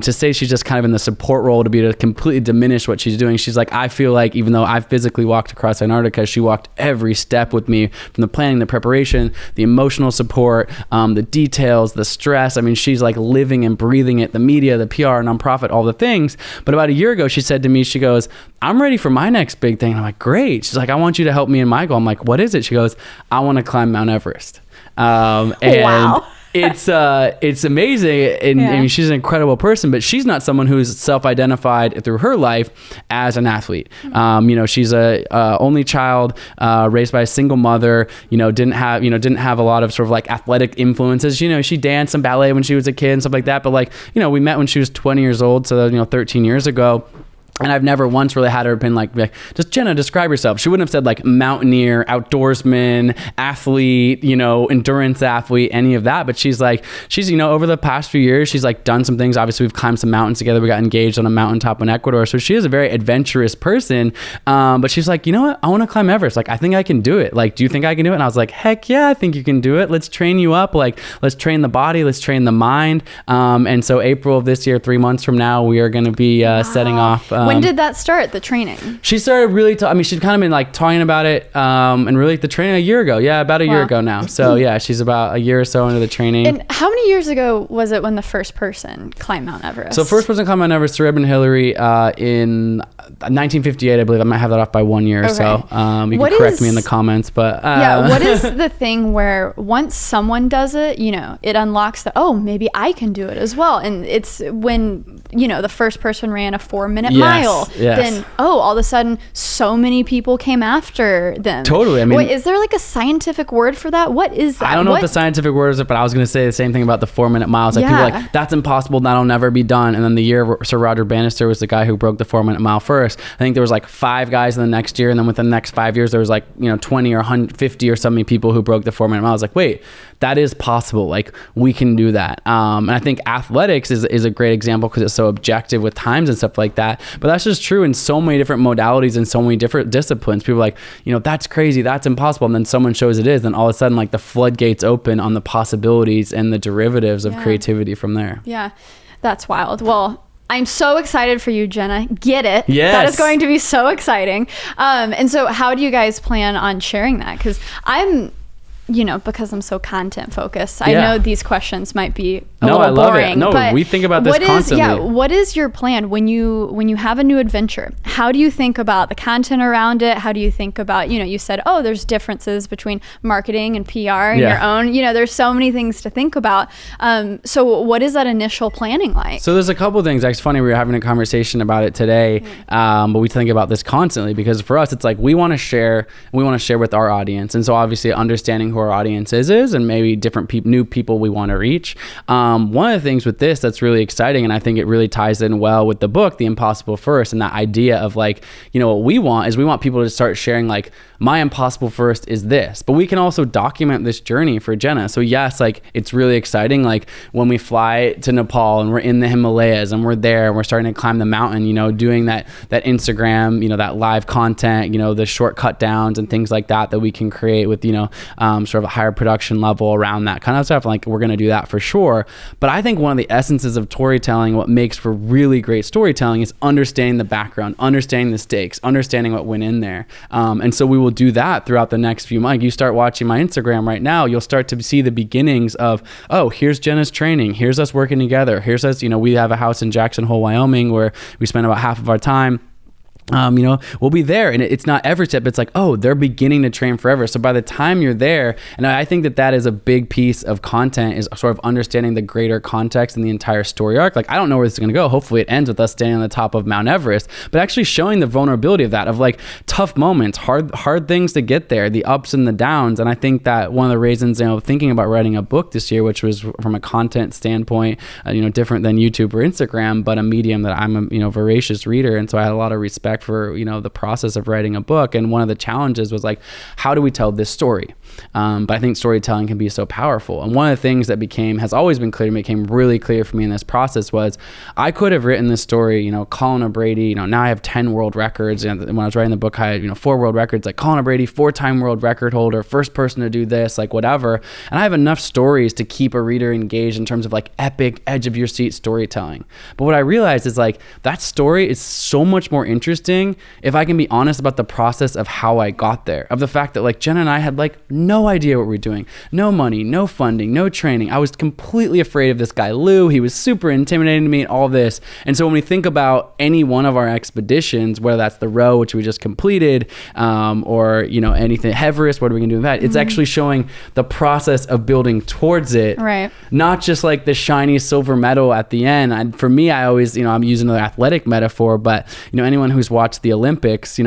To say she's just kind of in the support role to be able to completely diminish what she's doing. She's like, I feel like even though I physically walked across Antarctica, she walked every step with me, from the planning, the preparation, the emotional support, the details, the stress. I mean, she's like living and breathing it, the media, the PR, nonprofit, all the things. But about a year ago, she said to me, she goes, I'm ready for my next big thing. And I'm like, great. She's like, I want you to help me in my goal. I'm like, what is it? She goes, I want to climb Mount Everest. And wow. it's amazing. And I mean, she's an incredible person, but she's not someone who's self-identified through her life as an athlete. You know, she's a only child, raised by a single mother, you know, didn't have a lot of sort of like athletic influences. You know, she danced some ballet when she was a kid and stuff like that. But like, you know, we met when she was 20 years old. So, you know, 13 years ago. And I've never once really had her been like, just Jenna, describe yourself. She wouldn't have said like mountaineer, outdoorsman, athlete, you know, endurance athlete, any of that. But she's, you know, over the past few years, she's like done some things. Obviously, we've climbed some mountains together. We got engaged on a mountaintop in Ecuador. So she is a very adventurous person. But she's like, you know what? I want to climb Everest. Like, I think I can do it. Like, do you think I can do it? And I was like, heck yeah, I think you can do it. Let's train you up. Like, let's train the body. Let's train the mind. And so April of this year, 3 months from now, we are going to be setting off. When did that start, the training? She started really, I mean, she'd kind of been like talking about it and really the training a year ago. Yeah, about a year ago now. So yeah, she's about a year or so into the training. And how many years ago was it when the first person climbed Mount Everest? So first person climbed Mount Everest, Sara and Hillary, in 1958, I believe. I might have that off by 1 year. Okay. So you can correct me in the comments. But yeah, what is the thing where once someone does it, you know, it unlocks the, oh, maybe I can do it as well. And it's when, you know, the first person ran a 4-minute mile. Yes. Then, all of a sudden, so many people came after them. Totally. I mean, is there like a scientific word for that? What is that? I don't know what the scientific word is, but I was going to say the same thing about the 4-minute miles. Like people are like, that's impossible. That'll never be done. And then the year Sir Roger Bannister was the guy who broke the 4-minute mile first. I think there was like 5 guys in the next year. And then within the next 5 years, there was like, you know, 20 or 150 or so many people who broke the 4-minute mile. I was like, wait, that is possible. Like we can do that. And I think athletics is a great example because it's so objective with times and stuff like that. But that's just true in so many different modalities and so many different disciplines. People are like, you know, that's crazy, that's impossible. And then someone shows it is, and all of a sudden like the floodgates open on the possibilities and the derivatives of creativity from there. Yeah, that's wild. Well, I'm so excited for you, Jenna. Get it. Yes. That is going to be so exciting. And so how do you guys plan on sharing that? Because because I'm so content focused, I know these questions might be a little boring. Love it. No, we think about this constantly. What is your plan when you have a new adventure? How do you think about the content around it? How do you think about, you said, there's differences between marketing and PR and your own, there's so many things to think about. So what is that initial planning like? So there's a couple of things. It's funny, we were having a conversation about it today, but we think about this constantly because for us, it's like we want to share with our audience. And so obviously understanding who our audience is and maybe different new people we want to reach. One of the things with this that's really exciting, and I think it really ties in well with the book, The Impossible First, and that idea of like, what we want people to start sharing like, my impossible first is this, but we can also document this journey for Jenna. So yes, like it's really exciting. Like when we fly to Nepal and we're in the Himalayas and we're there and we're starting to climb the mountain, doing that Instagram, that live content, the short cut downs and things like that we can create with, sort of a higher production level around that kind of stuff. Like we're going to do that for sure. But I think one of the essences of storytelling, what makes for really great storytelling is understanding the background, understanding the stakes, understanding what went in there. And so we will do that throughout the next few months. You start watching my Instagram right now, you'll start to see the beginnings of, here's Jenna's training. Here's us working together. Here's us, we have a house in Jackson Hole, Wyoming, where we spend about half of our time. We'll be there, and it's not every step. It's like, they're beginning to train forever. So by the time you're there, and I think that is a big piece of content, is sort of understanding the greater context and the entire story arc. Like, I don't know where this is going to go. Hopefully it ends with us standing on the top of Mount Everest, but actually showing the vulnerability of that, of like tough moments, hard things to get there, the ups and the downs. And I think that one of the reasons, thinking about writing a book this year, which was from a content standpoint, different than YouTube or Instagram, but a medium that I'm a, voracious reader. And so I had a lot of respect respect for, the process of writing a book. And one of the challenges was like, how do we tell this story? But I think storytelling can be so powerful. And one of the things that has always been clear to me, became really clear for me in this process, was I could have written this story, Colin O'Brady, now I have 10 world records. And when I was writing the book, I had, 4 world records, like Colin O'Brady, 4-time world record holder, first person to do this, like whatever. And I have enough stories to keep a reader engaged in terms of like epic, edge of your seat storytelling. But what I realized is like that story is so much more interesting if I can be honest about the process of how I got there, of the fact that like Jenna and I had like no idea what we were doing, no money, no funding, no training. I was completely afraid of this guy, Lou. He was super intimidating to me and all this. And so when we think about any one of our expeditions, whether that's the row, which we just completed, or, anything, Everest, what are we gonna do with that? It's actually showing the process of building towards it, right? Not just like the shiny silver medal at the end. For me, I always, I'm using another athletic metaphor, but anyone who's watched the Olympics,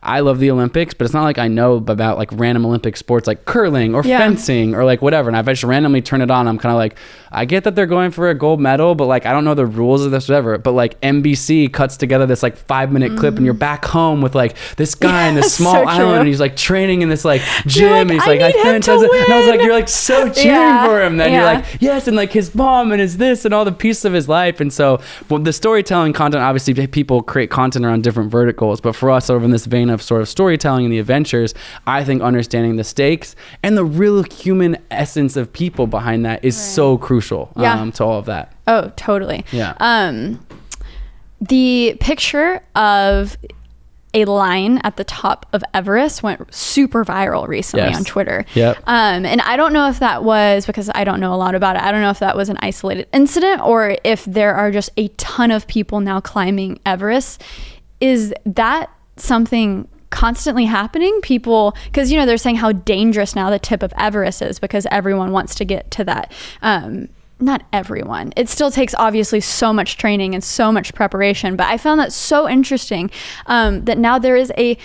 I love the Olympics, but it's not like I know about like random Olympic sports like curling or fencing or like whatever. And if I just randomly turn it on, I'm kind of like, I get that they're going for a gold medal, but like I don't know the rules of this, whatever. But like NBC cuts together this like 5-minute clip, and you're back home with like this guy in this small island, and he's like training in this like gym, and he's like, I was like, you're like so cheering for him. Then you're like, yes, and like his mom and his this and all the pieces of his life. And so, well, the storytelling content, obviously people create content around different verticals, but for us, sort of in this vein of sort of storytelling and the adventures, I think understanding the stakes and the real human essence of people behind that is so crucial to all of that. Oh, totally. Yeah. The picture of a line at the top of Everest went super viral recently on Twitter. Yep. And I don't know if that was, because I don't know a lot about it, I don't know if that was an isolated incident or if there are just a ton of people now climbing Everest. Is that something constantly happening? People, because they're saying how dangerous now the tip of Everest is because everyone wants to get to that. Not everyone. It still takes obviously so much training and so much preparation, but I found that so interesting, that now there is a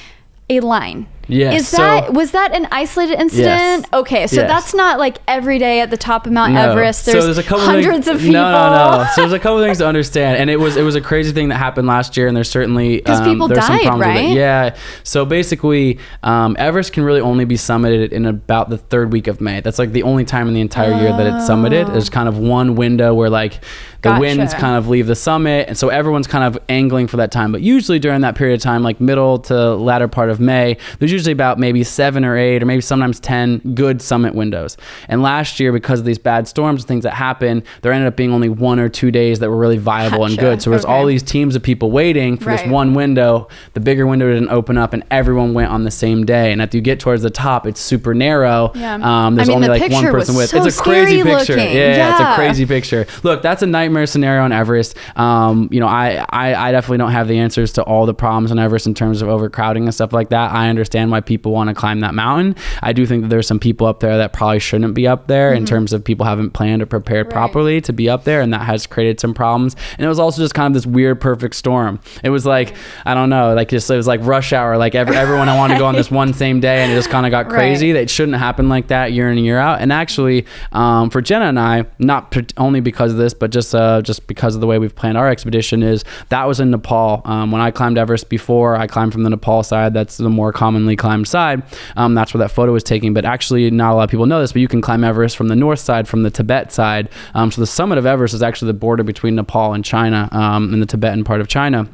line. Yes. Was that an isolated incident? Yes. Okay, so that's not like every day at the top of Mount Everest. There's a couple hundreds of people. No. So there's a couple things to understand, and it was a crazy thing that happened last year, and there's certainly because people died, right? Yeah. So basically, Everest can really only be summited in about the 3rd week of May. That's like the only time in the entire year that it's summited. There's kind of one window where like the winds kind of leave the summit, and so everyone's kind of angling for that time. But usually during that period of time, like middle to latter part of May, there's usually about maybe 7 or 8 or maybe sometimes 10 good summit windows. And last year, because of these bad storms and things that happened, there ended up being only 1 or 2 days that were really viable and good. So there's all these teams of people waiting for this one window. The bigger window didn't open up, and everyone went on the same day. And after you get towards the top, it's super narrow. There's only like one person with. It's a crazy picture. Yeah, it's a crazy picture. Look, that's a nightmare scenario on Everest. I definitely don't have the answers to all the problems on Everest in terms of overcrowding and stuff like that. I understand why people want to climb that mountain. I do think that there's some people up there that probably shouldn't be up there in terms of people haven't planned or prepared properly to be up there, and that has created some problems. And it was also just kind of this weird perfect storm. It was like, I don't know, like it was like rush hour, like everyone I wanted to go on this one same day, and it just kind of got crazy. That it shouldn't happen like that year in and year out. And actually, for Jenna and I, not only because of this, but just because of the way we've planned our expedition, is that was in Nepal. When I climbed Everest before, I climbed from the Nepal side. That's the more commonly climbed side. That's where that photo was taken. But actually, not a lot of people know this, but you can climb Everest from the north side, from the Tibet side. So the summit of Everest is actually the border between Nepal and China, in the Tibetan part of China.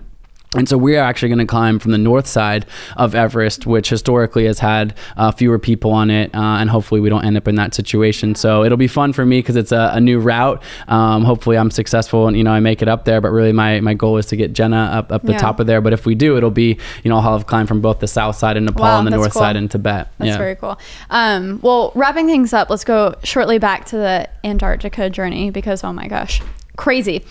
And so we're actually going to climb from the north side of Everest, which historically has had fewer people on it, and hopefully we don't end up in that situation. So it'll be fun for me because it's a new route. Hopefully I'm successful and I make it up there. But really my goal is to get Jenna up the top of there. But if we do, it'll be I'll have climbed from both the south side in Nepal and the north side in Tibet. That's very cool. Well, wrapping things up, let's go shortly back to the Antarctica journey because oh my gosh. Crazy.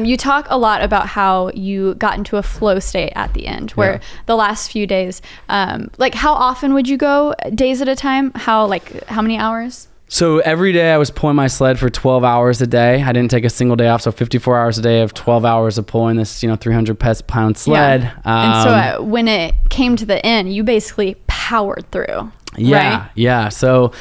You talk a lot about how you got into a flow state at the end where the last few days, like how often would you go days at a time? How many hours? So every day I was pulling my sled for 12 hours a day. I didn't take a single day off. So 54 hours a day of 12 hours of pulling this, 300 pound sled. Yeah. And so when it came to the end, you basically powered through. Yeah. Right? Yeah. So,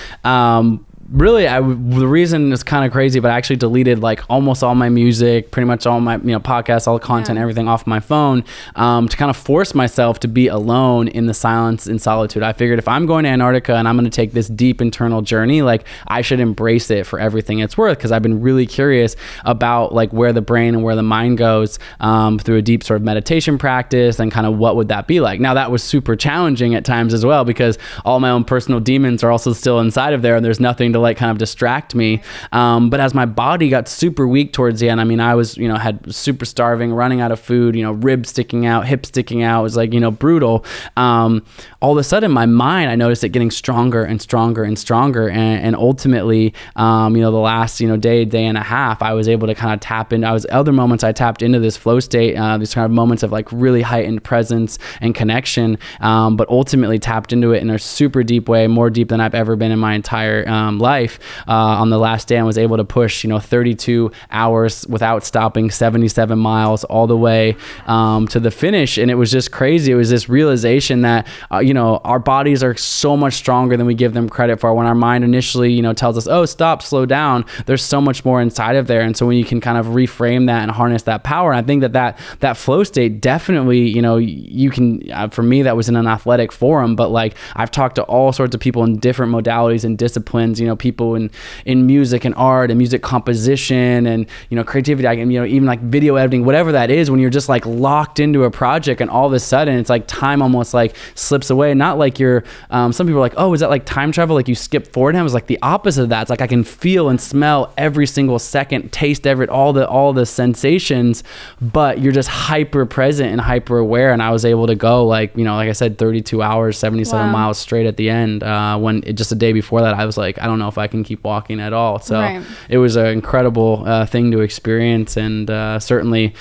really, the reason is kind of crazy, but I actually deleted like almost all my music, pretty much all my podcasts, all the content, everything off my phone, to kind of force myself to be alone in the silence and solitude. I figured if I'm going to Antarctica and I'm going to take this deep internal journey, like I should embrace it for everything it's worth, because I've been really curious about like where the brain and where the mind goes through a deep sort of meditation practice, and kind of what would that be like. Now that was super challenging at times as well, because all my own personal demons are also still inside of there, and there's nothing to like kind of distract me. But as my body got super weak towards the end, I mean, I was, had super starving, running out of food, ribs sticking out, hips sticking out. It was like, brutal. All of a sudden my mind, I noticed it getting stronger and stronger and stronger. And ultimately, the last, day and a half, I was able to kind of tap into, other moments I tapped into this flow state, these kind of moments of like really heightened presence and connection, but ultimately tapped into it in a super deep way, more deep than I've ever been in my entire life. On the last day, I was able to push 32 hours without stopping, 77 miles all the way to the finish. And it was just crazy. It was this realization that our bodies are so much stronger than we give them credit for. When our mind initially tells us, oh, stop, slow down, there's so much more inside of there. And so when you can kind of reframe that and harness that power, I think that flow state definitely, you can, for me, that was in an athletic forum, but like I've talked to all sorts of people in different modalities and disciplines, people in music and art and music composition and, creativity, even like video editing, whatever that is, when you're just like locked into a project and all of a sudden it's like time almost like slips away. Not like you're, some people are like, oh, is that like time travel? Like you skip forward? And it was like the opposite of that. It's like I can feel and smell every single second, taste all the sensations, but you're just hyper present and hyper aware. And I was able to go like, like I said, 32 hours, 77 miles straight at the end. When just a day before that, I was like, I don't know if I can keep walking at all. So it was an incredible thing to experience, and certainly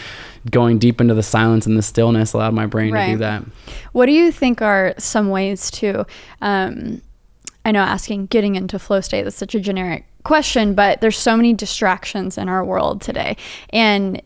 going deep into the silence and the stillness allowed my brain to do that. What do you think are some ways to, I know getting into flow state, that's such a generic question, but there's so many distractions in our world today. And,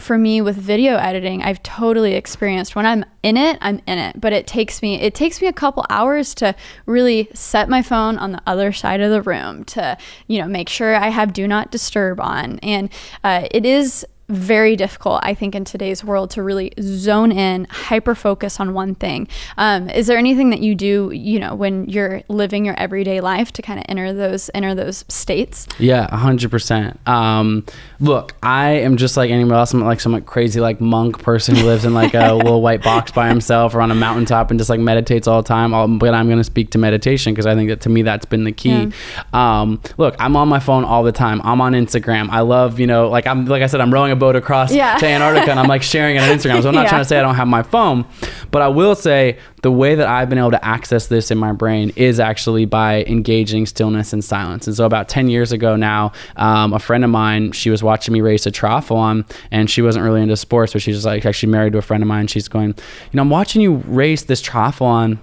for me with video editing, I've totally experienced when I'm in it, but it takes me a couple hours to really set my phone on the other side of the room to, make sure I have do not disturb on. And it is very difficult, I think, in today's world to really zone in, hyper focus on one thing. Is there anything that you do, when you're living your everyday life to kind of enter those states? Yeah, 100%. Look, I am just like anyone else. I'm like some crazy like monk person who lives in like a little white box by himself or on a mountaintop and just like meditates all the time. But I'm going to speak to meditation because I think that to me that's been the key. Yeah. Look, I'm on my phone all the time. I'm on Instagram. I love, like I said, I'm rowing a boat across to Antarctica and I'm like sharing it on Instagram. So I'm not trying to say I don't have my phone, but I will say the way that I've been able to access this in my brain is actually by engaging stillness and silence. And so about 10 years ago now, a friend of mine, she was watching me race a triathlon and she wasn't really into sports, but she's like actually married to a friend of mine. She's going, I'm watching you race this triathlon.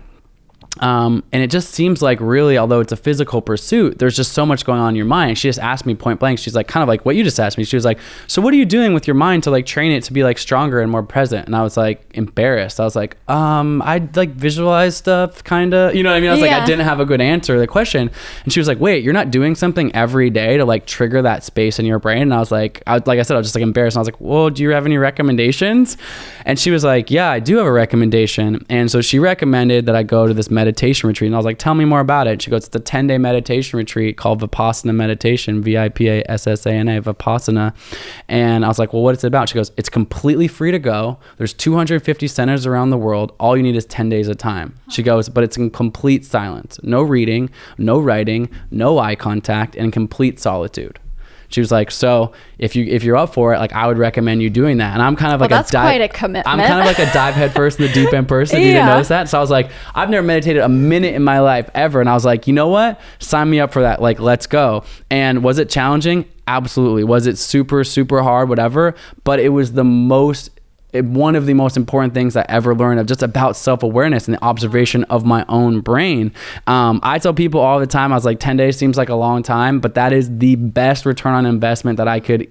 And it just seems like really, although it's a physical pursuit, there's just so much going on in your mind. She just asked me point blank. She's like, kind of like what you just asked me. She was like, so what are you doing with your mind to like train it to be like stronger and more present? And I was like embarrassed. I was like, I like visualize stuff kind of, you know what I mean? I was like, I didn't have a good answer to the question. And she was like, wait, you're not doing something every day to like trigger that space in your brain? And I was like, like I said, I was just like embarrassed. And I was like, well, do you have any recommendations? And she was like, yeah, I do have a recommendation. And so she recommended that I go to this meditation retreat. And I was like, tell me more about it. She goes, it's a 10-day meditation retreat called Vipassana meditation, Vipassana, Vipassana. And I was like, well, what is it about? She goes, it's completely free to go. There's 250 centers around the world. All you need is 10 days of time. She goes, but it's in complete silence. No reading, no writing, no eye contact, and complete solitude. She was like, so if you're up for it, like I would recommend you doing that. And I'm kind of like that's quite a commitment. I'm kind of like a dive head first in the deep end person. You didn't notice that? So I was like, I've never meditated a minute in my life ever. And I was like, you know what? Sign me up for that. Like, let's go. And was it challenging? Absolutely. Was it super, super hard? Whatever. But it was the most one of the most important things I ever learned of just about self-awareness and the observation of my own brain. I tell people all the time, I was like, 10 days seems like a long time, but that is the best return on investment that I could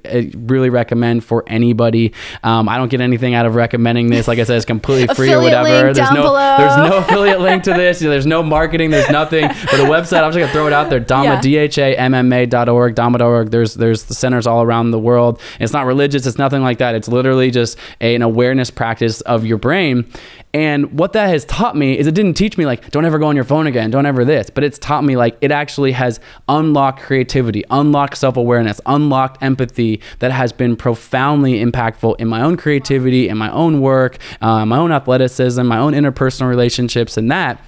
really recommend for anybody. I don't get anything out of recommending this. Like I said, it's completely free or whatever. There's no affiliate link to this. There's no marketing. There's nothing. But the website, I'm just gonna throw it out there. DHAMMA.org, Dhamma.org. There's the centers all around the world. It's not religious. It's nothing like that. It's literally just an awareness practice of your brain. And what that has taught me is it didn't teach me like, don't ever go on your phone again, don't ever this, but it's taught me like it actually has unlocked creativity, unlocked self-awareness, unlocked empathy that has been profoundly impactful in my own creativity, in my own work, my own athleticism, my own interpersonal relationships, and that.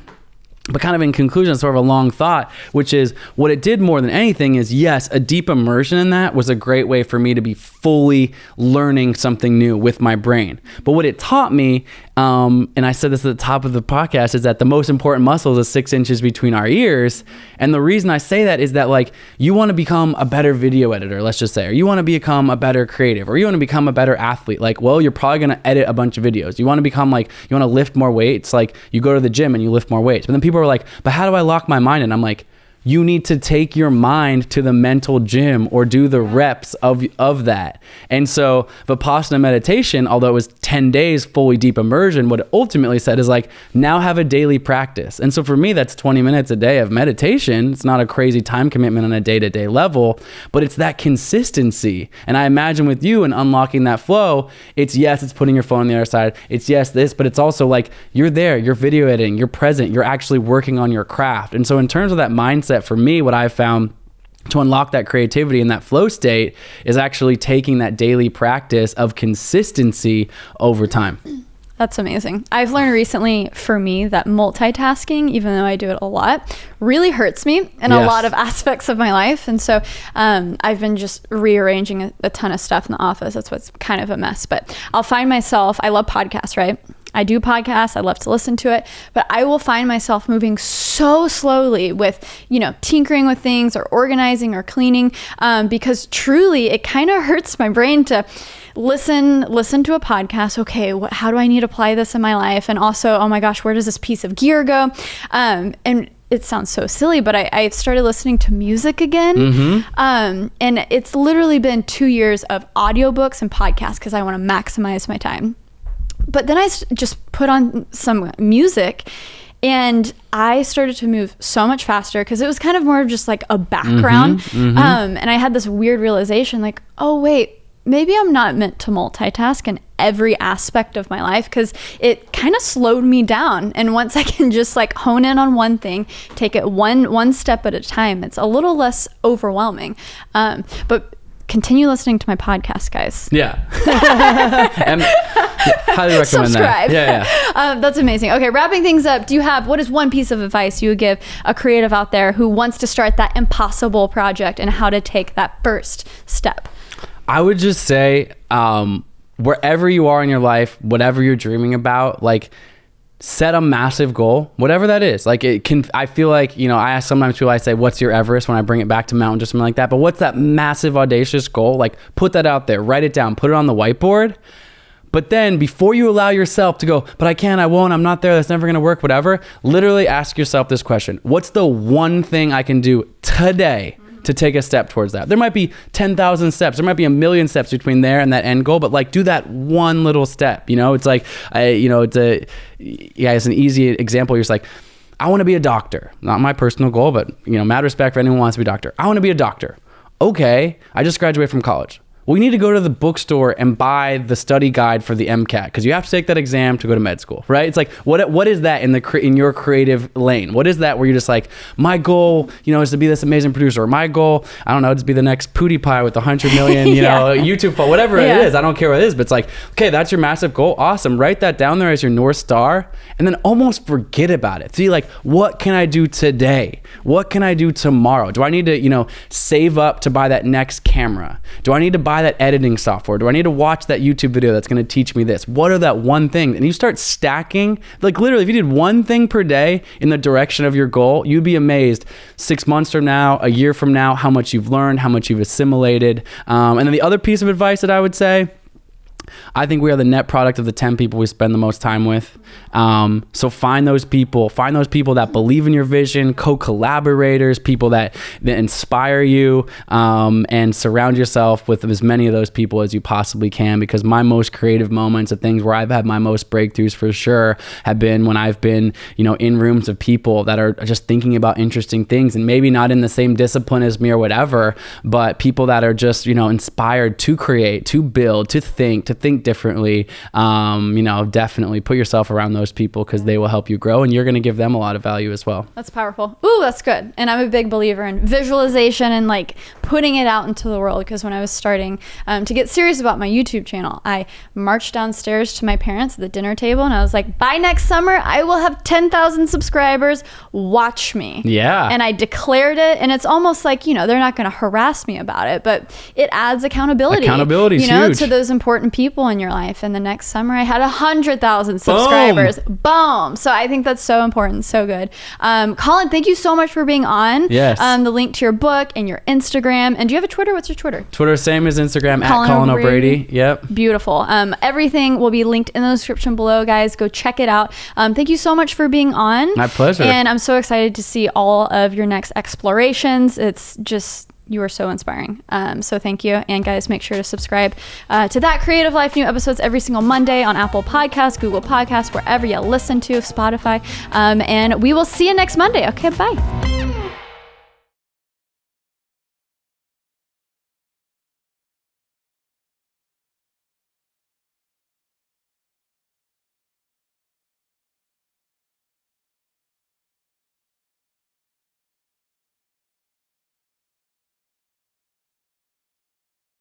But kind of in conclusion, sort of a long thought, which is what it did more than anything is, yes, a deep immersion in that was a great way for me to be fully learning something new with my brain. But what it taught me, and I said this at the top of the podcast, is that the most important muscle is 6 inches between our ears. And the reason I say that is that like you want to become a better video editor, let's just say, or you want to become a better creative, or you want to become a better athlete. Like, well, you're probably going to edit a bunch of videos. You want to become like, you want to lift more weights. Like you go to the gym and you lift more weights. But then people are like, but how do I lock my mind? And I'm like, you need to take your mind to the mental gym or do the reps of that. And so Vipassana meditation, although it was 10 days fully deep immersion, what it ultimately said is like, now have a daily practice. And so for me, that's 20 minutes a day of meditation. It's not a crazy time commitment on a day-to-day level, but it's that consistency. And I imagine with you and unlocking that flow, it's yes, it's putting your phone on the other side. It's yes, this, but it's also like, you're there, you're video editing, you're present, you're actually working on your craft. And so in terms of that mindset, for me, what I've found to unlock that creativity and that flow state is actually taking that daily practice of consistency over time. That's amazing. I've learned recently for me that multitasking, even though I do it a lot, really hurts me in a lot of aspects of my life. And so I've been just rearranging a ton of stuff in the office. That's what's kind of a mess. But I'll find myself, I love podcasts, right? I do podcasts. I love to listen to it, but I will find myself moving so slowly with, tinkering with things or organizing or cleaning, because truly it kind of hurts my brain to listen to a podcast. Okay, how do I need to apply this in my life? And also, oh my gosh, where does this piece of gear go? And it sounds so silly, but I started listening to music again. Mm-hmm. And it's literally been 2 years of audiobooks and podcasts because I want to maximize my time. But then I just put on some music and I started to move so much faster because it was kind of more of just like a background. Mm-hmm. And I had this weird realization like, oh, wait, maybe I'm not meant to multitask in every aspect of my life because it kind of slowed me down. And once I can just like hone in on one thing, take it one step at a time, it's a little less overwhelming. But continue listening to my podcast, guys. Yeah. And highly recommend Subscribe. that. Yeah. That's amazing. Okay, wrapping things up, what is one piece of advice you would give a creative out there who wants to start that impossible project and how to take that first step? I would just say, wherever you are in your life, whatever you're dreaming about, like, set a massive goal, whatever that is. Like I feel like, I ask sometimes people, I say, what's your Everest when I bring it back to mountain or something like that. But what's that massive, audacious goal? Like put that out there, write it down, put it on the whiteboard. But then before you allow yourself to go, but I can't, I won't, I'm not there, that's never going to work, whatever, literally ask yourself this question. What's the one thing I can do today to take a step towards that? There might be 10,000 steps. There might be 1,000,000 steps between there and that end goal, but like do that one little step, It's like, it's an easy example. You're just like, I want to be a doctor. Not my personal goal, but mad respect for anyone who wants to be a doctor. I want to be a doctor. Okay. I just graduated from college. Well, you need to go to the bookstore and buy the study guide for the MCAT because you have to take that exam to go to med school, right? It's like, what is that in your creative lane? What is that where you're just like, my goal, is to be this amazing producer, or my goal, I don't know, is to be the next PewDiePie with 100 million, YouTube follow, whatever it is. I don't care what it is, but it's like, okay, that's your massive goal. Awesome. Write that down there as your North Star and then almost forget about it. See, like, what can I do today? What can I do tomorrow? Do I need to, save up to buy that next camera? Do I need to buy that editing software? Do I need to watch that YouTube video that's going to teach me this? What are that one thing? And you start stacking, like literally if you did one thing per day in the direction of your goal, you'd be amazed 6 months from now, a year from now, how much you've learned, how much you've assimilated. And then the other piece of advice that I would say, I think we are the net product of the 10 people we spend the most time with. So find those people that believe in your vision, co-collaborators, people that inspire you, and surround yourself with as many of those people as you possibly can, because my most creative moments of things where I've had my most breakthroughs for sure have been when I've been, in rooms of people that are just thinking about interesting things, and maybe not in the same discipline as me or whatever, but people that are just, inspired to create, to build, to think differently. Definitely put yourself around those people, because they will help you grow, and you're going to give them a lot of value as well. That's powerful. Ooh, that's good. And I'm a big believer in visualization and like putting it out into the world, because when I was starting to get serious about my YouTube channel, I marched downstairs to my parents at the dinner table and I was like, by next summer, I will have 10,000 subscribers. Watch me. Yeah. And I declared it, and it's almost like, they're not going to harass me about it, but it adds accountability. Accountability is huge. To those important people in your life. And the next summer I had 100,000 subscribers. Boom. So I think that's so important. So good. Colin, thank you so much for being on. Yes. The link to your book and your Instagram. And do you have a Twitter? What's your Twitter? Twitter, same as Instagram, at Colin O'Brady. Yep. Beautiful. Everything will be linked in the description below, guys. Go check it out. Thank you so much for being on. My pleasure. And I'm so excited to see all of your next explorations. It's just, you are so inspiring. So thank you. And guys, make sure to subscribe to That Creative Life. New episodes every single Monday on Apple Podcasts, Google Podcasts, wherever you listen to, Spotify. And we will see you next Monday. Okay, bye.